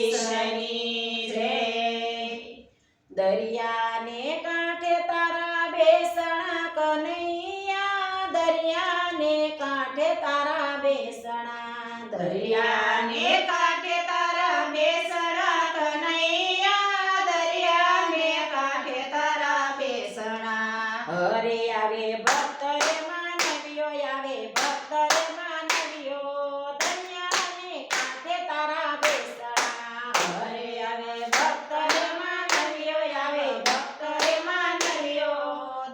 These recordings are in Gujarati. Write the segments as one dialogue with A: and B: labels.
A: દ્વારકાધીશની જય। દરિયાને કાંઠે તારા બેસણા કનૈયા, દરિયાને કાંઠે તારા બેસણા,
B: દરિયાને કાંઠે તારા બેસણા કનૈયા, દરિયાને કાંઠે તારા બેસણા।
A: હરે આવે ભક્ત રે માનવીઓ, આવે ભક્ત રે માનવીઓ, દરિયાને કાંઠે તારા બેસણા।
B: હરે આવે ભક્ત રે માનવીઓ, આવે ભક્ત રે માનવીઓ,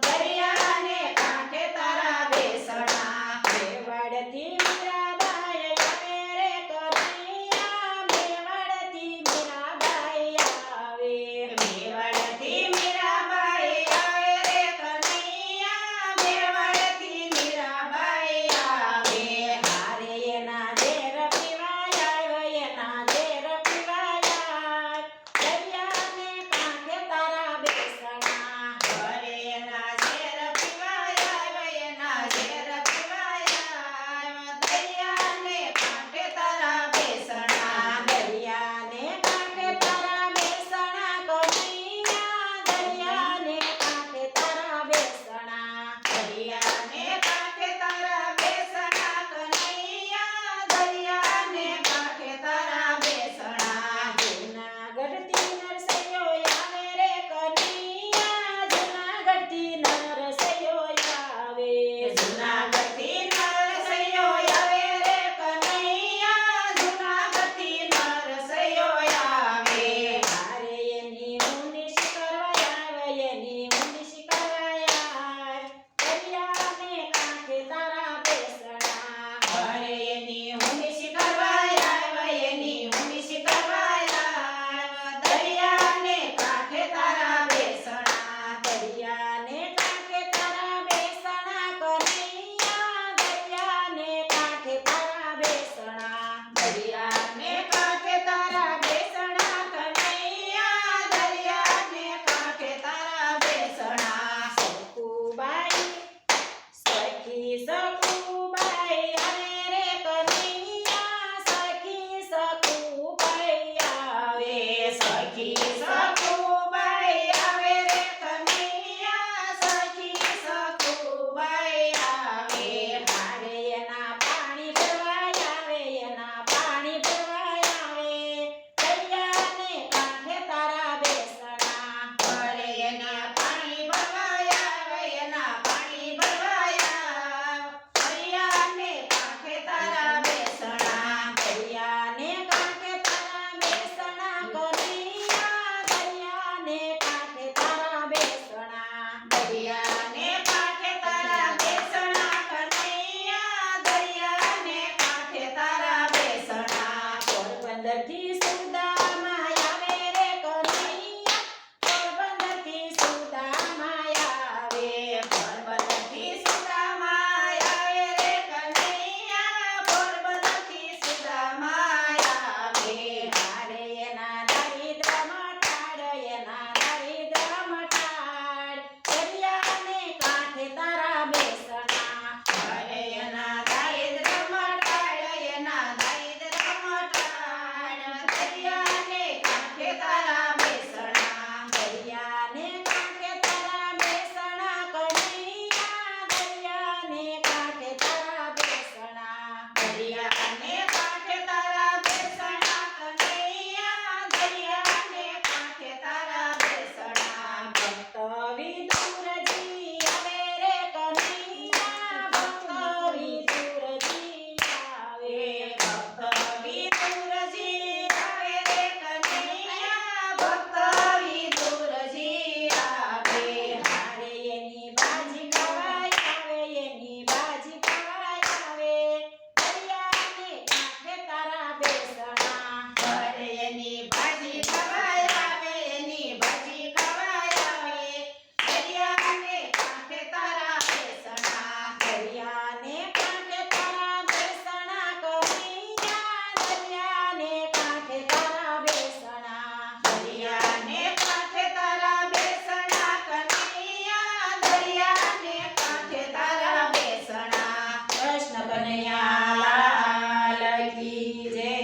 B: દરિયાને કાંઠે તારા બેસણા।
A: મેવાડથી મીરાબાઈ આવે રે કનૈયા, મેવાડથી મીરાબાઈ આવે,
B: મેવાડથી મીરાબાઈ આવે રે કનૈયા, મેવાડથી મીરાબાઈ આવે।
A: હારે એના ઝેર પીવાય આવે, એના ઝેર પીવાય આવે, દરિયાને કાંઠે તારા બેસણા।
B: હરે એના ઝેર પીવાય આવે, એના ઝેર પીવાય આવે, દરિયાને કાંઠે તારા બેસણા।
A: દરિયાને કાંઠે તારા બેસણા કનૈયા, દરિયાને કાંઠે તારા બેસણા।
B: દરિયાને કાંઠે તારા બેસણા કનૈયા, દરિયાને કાંઠે તારા બેસણા।
A: જૂનાગઢથી નરસૈયો આવે રે કનૈયા, જૂનાગઢથી નરસૈયો આવે,
B: જૂનાગઢથી નરસૈયો આવે રે કનૈયા, જૂનાગઢથી નરસૈયો આવે।
A: હારે એની ઊંડીશ કરવા આવે, એની ઊંડીશ કરવા આવે, દરિયાને કાંઠે તારા બેસણા।
B: હરે એની ઊંડીશ કરવાય આવે, એની ઊંડીશ કરવાય આવે, દરિયાને કાંઠે તારા બેસણા।
A: દરિયાને કાંઠે તારા બેસણા કનૈયા, દરિયાને કાંઠે તારા બેસણા।
B: દરિયાને કાંઠે તારા બેસણા કનૈયા, દરિયાને કાંઠે તારા બેસણા।
A: સખુબાઈ સખી સખુબાઈ આવે રે કનૈયા, સખી સખુબાઈ આવે,
B: સખી સખુબાઈ આવે રે કનૈયા, સખી સખુબાઈ આવે।
A: હારે એના પાણી ભરવાય આવે, એના પાણી ભરવાય આવે, દરિયાને કાંઠે તારા બેસણા।
B: હરે એના પાણી ભરવાય આવે, એના પાણી ભરવાય આવે, દરિયાને કાંઠે તારા બેસણા।
A: દરિયાને કાંઠે તારા બેસણા કનૈયા, દરિયાને કાંઠે તારા બેસણા।
B: દરિયાને કાંઠે તારા બેસણા કનૈયા, દરિયાને કાંઠે તારા બેસણા।
A: પોરબંદરથી